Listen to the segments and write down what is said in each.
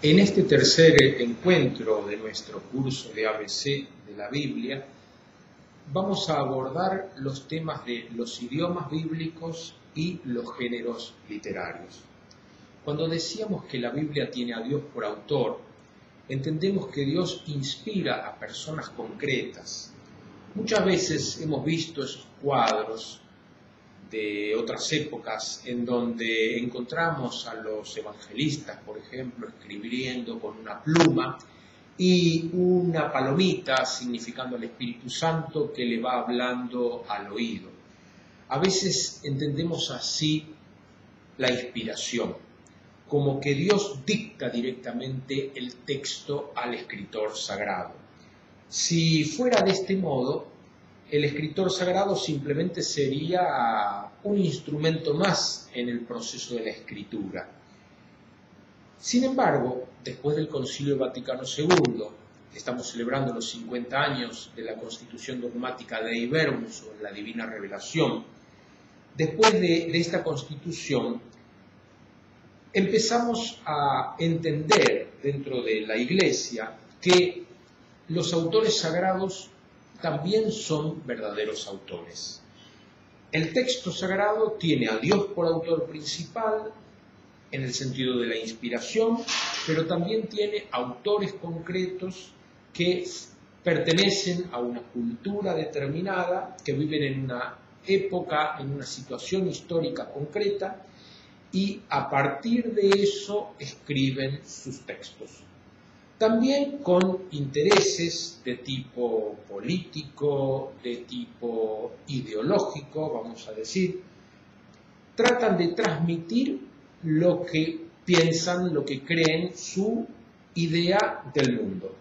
En este tercer encuentro de nuestro curso de ABC de la Biblia, vamos a abordar los temas de los idiomas bíblicos y los géneros literarios. Cuando decíamos que la Biblia tiene a Dios por autor, entendemos que Dios inspira a personas concretas. Muchas veces hemos visto esos cuadros de otras épocas en donde encontramos a los evangelistas, por ejemplo, escribiendo con una pluma y una palomita significando el Espíritu Santo que le va hablando al oído. A veces entendemos así la inspiración, como que Dios dicta directamente el texto al escritor sagrado. Si fuera de este modo, el escritor sagrado simplemente sería un instrumento más en el proceso de la escritura. Sin embargo, después del Concilio Vaticano II, estamos celebrando los 50 años de la Constitución Dogmática Dei Verbum sobre la Divina Revelación, después de esta Constitución, empezamos a entender dentro de la Iglesia que los autores sagrados también son verdaderos autores. El texto sagrado tiene a Dios por autor principal, en el sentido de la inspiración, pero también tiene autores concretos que pertenecen a una cultura determinada, que viven en una época, en una situación histórica concreta, y a partir de eso escriben sus textos. También con intereses de tipo político, de tipo ideológico, vamos a decir, tratan de transmitir lo que piensan, lo que creen, su idea del mundo.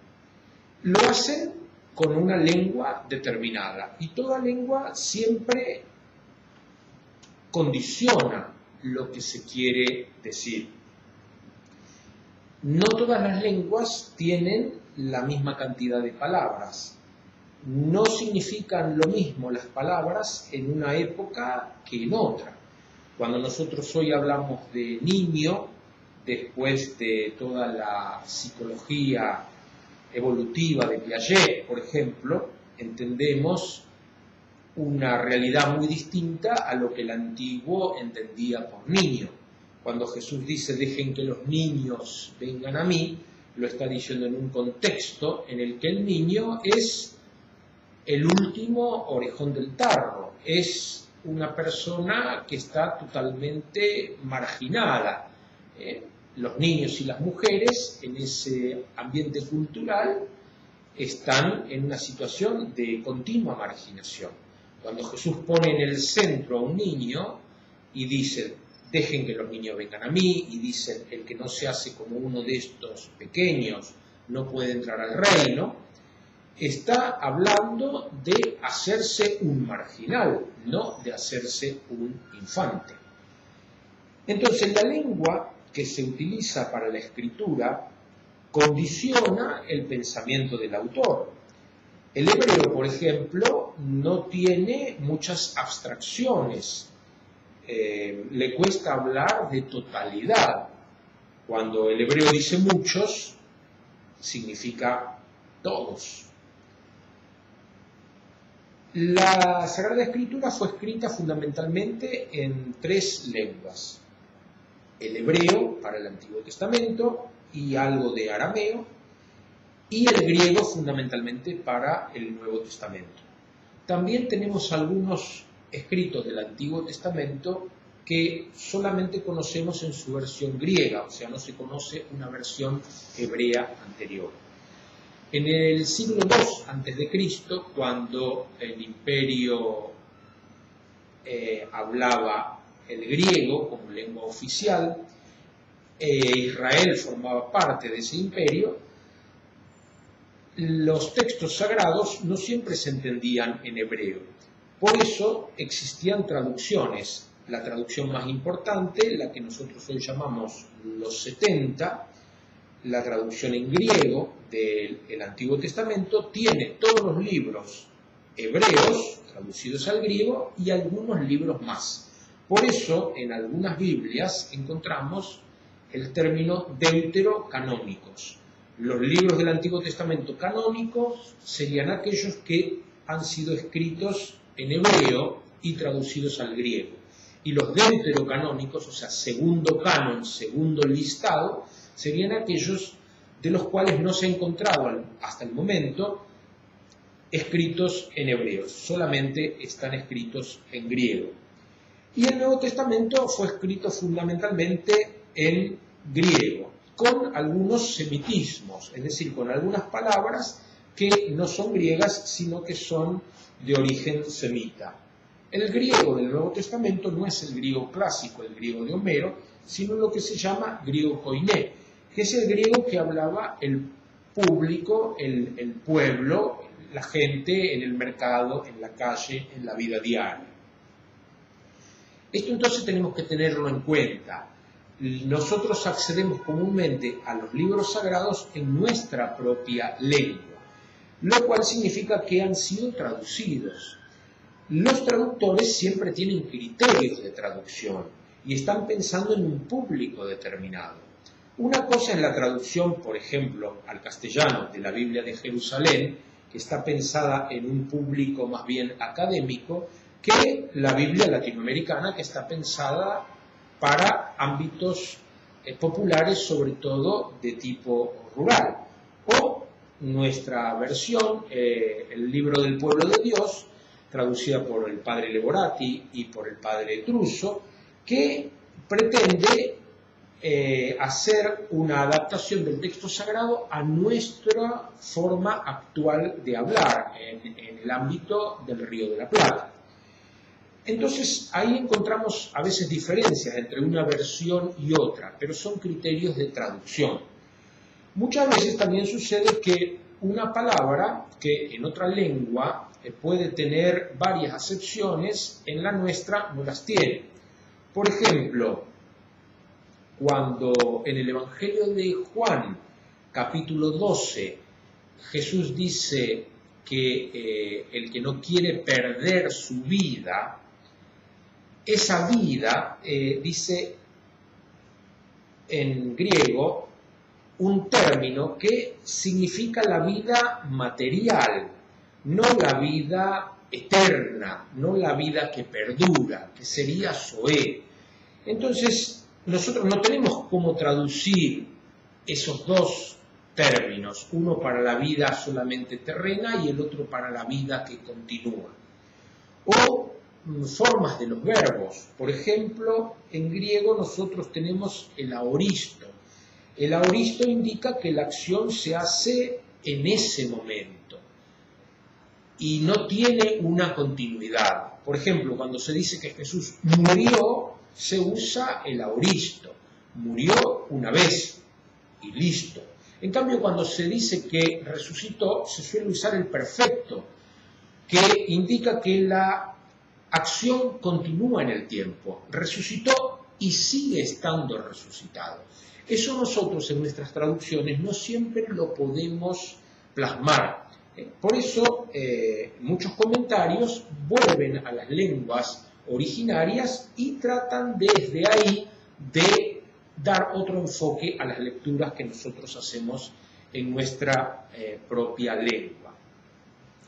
Lo hacen con una lengua determinada y toda lengua siempre condiciona lo que se quiere decir. No todas las lenguas tienen la misma cantidad de palabras. No significan lo mismo las palabras en una época que en otra. Cuando nosotros hoy hablamos de niño, después de toda la psicología evolutiva de Piaget, por ejemplo, entendemos una realidad muy distinta a lo que el antiguo entendía por niño. Cuando Jesús dice, dejen que los niños vengan a mí, lo está diciendo en un contexto en el que el niño es el último orejón del tarro, es una persona que está totalmente marginada. Los niños y las mujeres en ese ambiente cultural están en una situación de continua marginación. Cuando Jesús pone en el centro a un niño y dice, dejen que los niños vengan a mí, y dicen, el que no se hace como uno de estos pequeños no puede entrar al reino, está hablando de hacerse un marginal, no de hacerse un infante. Entonces, la lengua que se utiliza para la escritura condiciona el pensamiento del autor. El hebreo, por ejemplo, no tiene muchas abstracciones. Le cuesta hablar de totalidad. Cuando el hebreo dice muchos, significa todos. La Sagrada Escritura fue escrita fundamentalmente en 3 lenguas. El hebreo para el Antiguo Testamento y algo de arameo, y el griego fundamentalmente para el Nuevo Testamento. También tenemos algunos escritos del Antiguo Testamento que solamente conocemos en su versión griega, o sea, no se conoce una versión hebrea anterior. En el siglo II a.C., cuando el imperio hablaba el griego como lengua oficial, Israel formaba parte de ese imperio, los textos sagrados no siempre se entendían en hebreo. Por eso existían traducciones. La traducción más importante, la que nosotros hoy llamamos los 70, la traducción en griego del Antiguo Testamento, tiene todos los libros hebreos traducidos al griego y algunos libros más. Por eso, en algunas Biblias encontramos el término deuterocanónicos. Los libros del Antiguo Testamento canónicos serían aquellos que han sido escritos en hebreo y traducidos al griego. Y los deuterocanónicos, o sea, segundo canon, segundo listado, serían aquellos de los cuales no se ha encontrado hasta el momento escritos en hebreo, solamente están escritos en griego. Y el Nuevo Testamento fue escrito fundamentalmente en griego, con algunos semitismos, es decir, con algunas palabras que no son griegas, sino que son de origen semita. El griego del Nuevo Testamento no es el griego clásico, el griego de Homero, sino lo que se llama griego koiné, que es el griego que hablaba el público, el pueblo, la gente en el mercado, en la calle, en la vida diaria. Esto entonces tenemos que tenerlo en cuenta. Nosotros accedemos comúnmente a los libros sagrados en nuestra propia lengua, lo cual significa que han sido traducidos. Los traductores siempre tienen criterios de traducción y están pensando en un público determinado. Una cosa es la traducción, por ejemplo, al castellano de la Biblia de Jerusalén, que está pensada en un público más bien académico, que la Biblia latinoamericana, que está pensada para ámbitos populares, sobre todo de tipo rural. O nuestra versión, el libro del pueblo de Dios, traducida por el padre Leborati y por el padre Truso, que pretende hacer una adaptación del texto sagrado a nuestra forma actual de hablar en el ámbito del Río de la Plata. Entonces, ahí encontramos a veces diferencias entre una versión y otra, pero son criterios de traducción. Muchas veces también sucede que una palabra que en otra lengua puede tener varias acepciones, en la nuestra no las tiene. Por ejemplo, cuando en el Evangelio de Juan, capítulo 12, Jesús dice que el que no quiere perder su vida, esa vida, dice en griego, un término que significa la vida material, no la vida eterna, no la vida que perdura, que sería Zoé. Entonces, nosotros no tenemos cómo traducir esos dos términos, uno para la vida solamente terrena y el otro para la vida que continúa. O formas de los verbos. Por ejemplo, en griego nosotros tenemos el aoristo. El aoristo indica que la acción se hace en ese momento y no tiene una continuidad. Por ejemplo, cuando se dice que Jesús murió, se usa el aoristo. Murió una vez y listo. En cambio, cuando se dice que resucitó, se suele usar el perfecto, que indica que la acción continúa en el tiempo. Resucitó y sigue estando resucitado. Eso nosotros en nuestras traducciones no siempre lo podemos plasmar. Por eso muchos comentarios vuelven a las lenguas originarias y tratan desde ahí de dar otro enfoque a las lecturas que nosotros hacemos en nuestra propia lengua.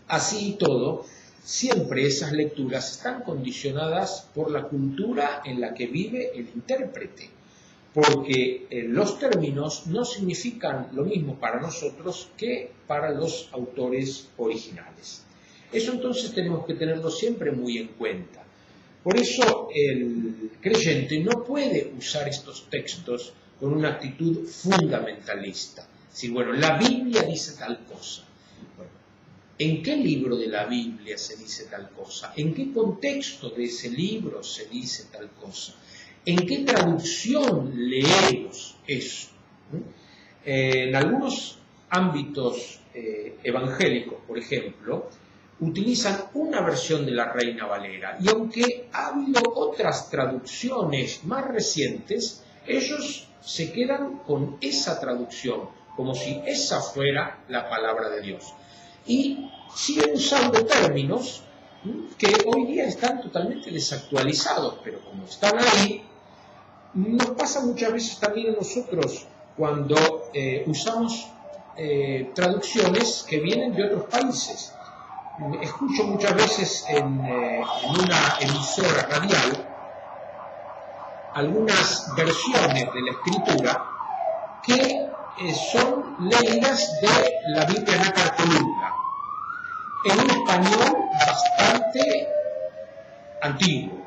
Así y todo, siempre esas lecturas están condicionadas por la cultura en la que vive el intérprete, porque los términos no significan lo mismo para nosotros que para los autores originales. Eso entonces tenemos que tenerlo siempre muy en cuenta. Por eso el creyente no puede usar estos textos con una actitud fundamentalista. Si, bueno, la Biblia dice tal cosa. Bueno, ¿en qué libro de la Biblia se dice tal cosa? ¿En qué contexto de ese libro se dice tal cosa? ¿En qué traducción leemos eso? En algunos ámbitos evangélicos, por ejemplo, utilizan una versión de la Reina Valera y aunque ha habido otras traducciones más recientes, ellos se quedan con esa traducción, como si esa fuera la palabra de Dios. Y siguen usando términos que hoy día están totalmente desactualizados, pero como están ahí, Nos pasa muchas veces también a nosotros cuando usamos traducciones que vienen de otros países. Escucho muchas veces en una emisora radial algunas versiones de la Escritura que son leídas de la Biblia Nácar-Colunga, en un español bastante antiguo.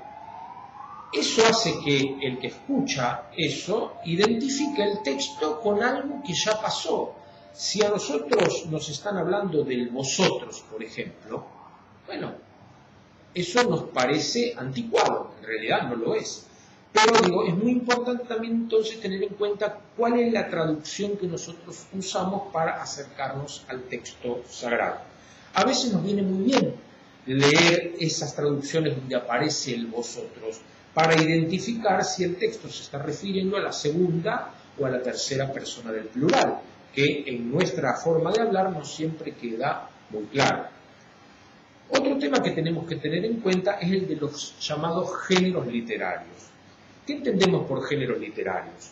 Eso hace que el que escucha eso identifique el texto con algo que ya pasó. Si a nosotros nos están hablando del vosotros, por ejemplo, bueno, eso nos parece anticuado, en realidad no lo es. Pero digo, es muy importante también entonces tener en cuenta cuál es la traducción que nosotros usamos para acercarnos al texto sagrado. A veces nos viene muy bien leer esas traducciones donde aparece el vosotros, para identificar si el texto se está refiriendo a la segunda o a la tercera persona del plural, que en nuestra forma de hablar no siempre queda muy claro. Otro tema que tenemos que tener en cuenta es el de los llamados géneros literarios. ¿Qué entendemos por géneros literarios?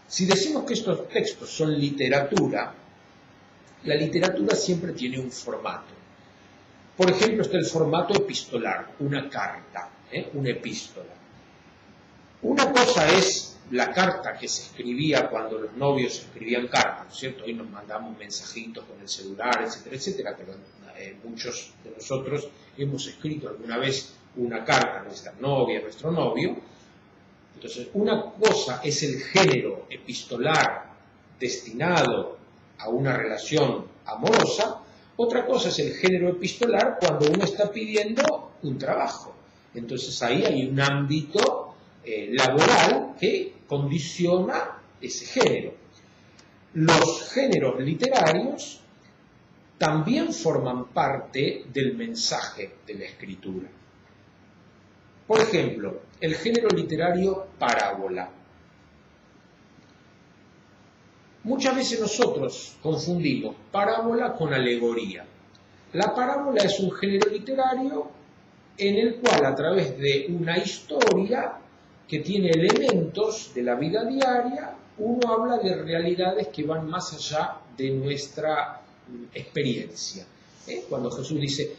Si decimos que estos textos son literatura, la literatura siempre tiene un formato. Por ejemplo, está el formato epistolar, una carta, una epístola. Una cosa es la carta que se escribía cuando los novios escribían cartas, ¿no es cierto? Hoy nos mandamos mensajitos con el celular, etcétera, etcétera, pero muchos de nosotros hemos escrito alguna vez una carta a nuestra novia, a nuestro novio. Entonces, una cosa es el género epistolar destinado a una relación amorosa, otra cosa es el género epistolar cuando uno está pidiendo un trabajo. Entonces ahí hay un ámbito laboral que condiciona ese género. Los géneros literarios también forman parte del mensaje de la escritura. Por ejemplo, el género literario parábola. Muchas veces nosotros confundimos parábola con alegoría. La parábola es un género literario en el cual, a través de una historia que tiene elementos de la vida diaria, uno habla de realidades que van más allá de nuestra experiencia. Cuando Jesús dice,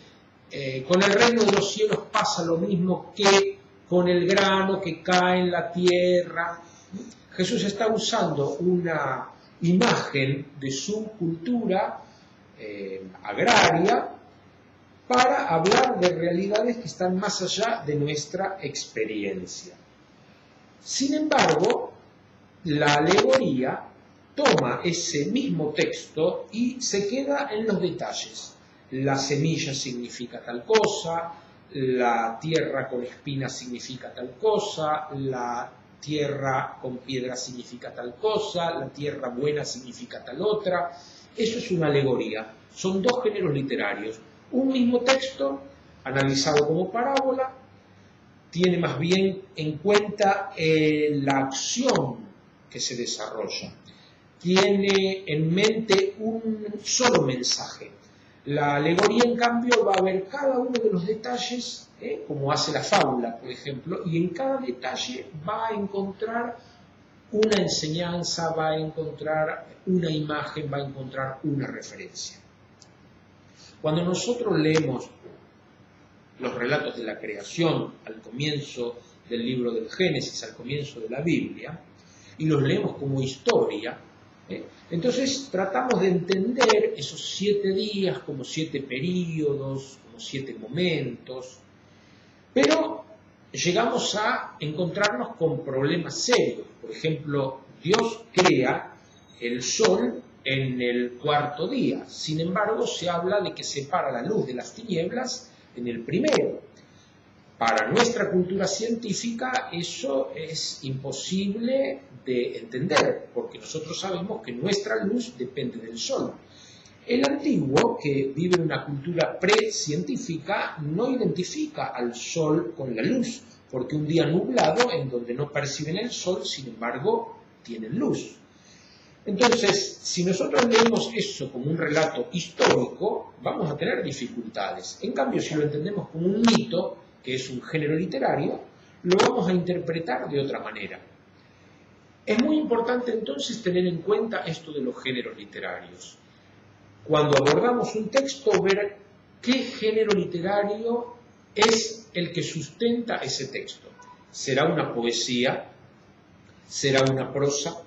con el reino de los cielos pasa lo mismo que con el grano que cae en la tierra. Jesús está usando una imagen de su cultura agraria para hablar de realidades que están más allá de nuestra experiencia. Sin embargo, la alegoría toma ese mismo texto y se queda en los detalles. La semilla significa tal cosa, la tierra con espinas significa tal cosa, la tierra con piedra significa tal cosa, la tierra buena significa tal otra. Eso es una alegoría. Son dos géneros literarios. Un mismo texto, analizado como parábola, tiene más bien en cuenta la acción que se desarrolla. Tiene en mente un solo mensaje. La alegoría, en cambio, va a ver cada uno de los detalles, como hace la fábula, por ejemplo, y en cada detalle va a encontrar una enseñanza, va a encontrar una imagen, va a encontrar una referencia. Cuando nosotros leemos los relatos de la creación al comienzo del libro del Génesis, al comienzo de la Biblia, y los leemos como historia, entonces tratamos de entender esos 7 días como 7 períodos, como 7 momentos, pero llegamos a encontrarnos con problemas serios. Por ejemplo, Dios crea el sol en el 4.º día, sin embargo se habla de que separa la luz de las tinieblas en el primero. Para nuestra cultura científica eso es imposible de entender, porque nosotros sabemos que nuestra luz depende del sol. El antiguo, que vive en una cultura precientífica, no identifica al sol con la luz, porque un día nublado, en donde no perciben el sol, sin embargo, tienen luz. Entonces, si nosotros leemos eso como un relato histórico, vamos a tener dificultades. En cambio, si lo entendemos como un mito, que es un género literario, lo vamos a interpretar de otra manera. Es muy importante entonces tener en cuenta esto de los géneros literarios. Cuando abordamos un texto, ver qué género literario es el que sustenta ese texto. ¿Será una poesía? ¿Será una prosa?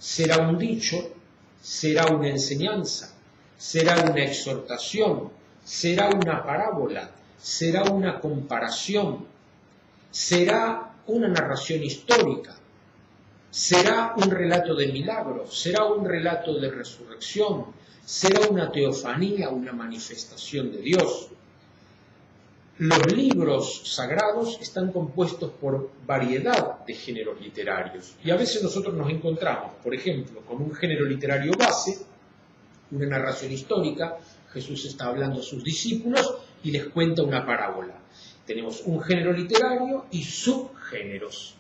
¿Será un dicho? ¿Será una enseñanza? ¿Será una exhortación? ¿Será una parábola? ¿Será una comparación? ¿Será una narración histórica? ¿Será un relato de milagros? ¿Será un relato de resurrección? ¿Será una teofanía, una manifestación de Dios? Los libros sagrados están compuestos por variedad de géneros literarios y a veces nosotros nos encontramos, por ejemplo, con un género literario base, una narración histórica. Jesús está hablando a sus discípulos y les cuenta una parábola. Tenemos un género literario y subgéneros.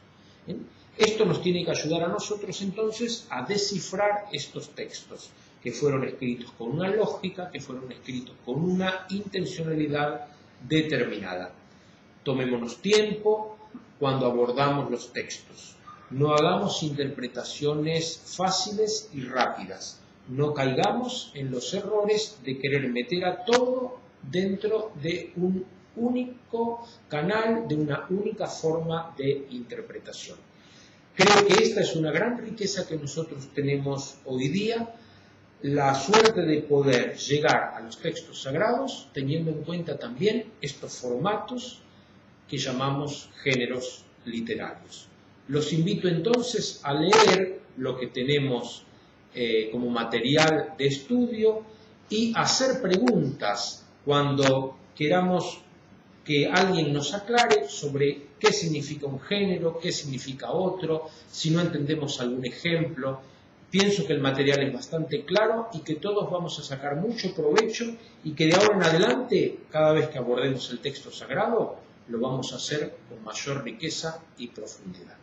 Esto nos tiene que ayudar a nosotros entonces a descifrar estos textos que fueron escritos con una lógica, que fueron escritos con una intencionalidad determinada. Tomémonos tiempo cuando abordamos los textos. No hagamos interpretaciones fáciles y rápidas. No caigamos en los errores de querer meter a todo dentro de un único canal, de una única forma de interpretación. Creo que esta es una gran riqueza que nosotros tenemos hoy día, la suerte de poder llegar a los textos sagrados teniendo en cuenta también estos formatos que llamamos géneros literarios. Los invito entonces a leer lo que tenemos como material de estudio y hacer preguntas cuando queramos que alguien nos aclare sobre qué significa un género, qué significa otro, si no entendemos algún ejemplo. Pienso que el material es bastante claro y que todos vamos a sacar mucho provecho y que de ahora en adelante, cada vez que abordemos el texto sagrado, lo vamos a hacer con mayor riqueza y profundidad.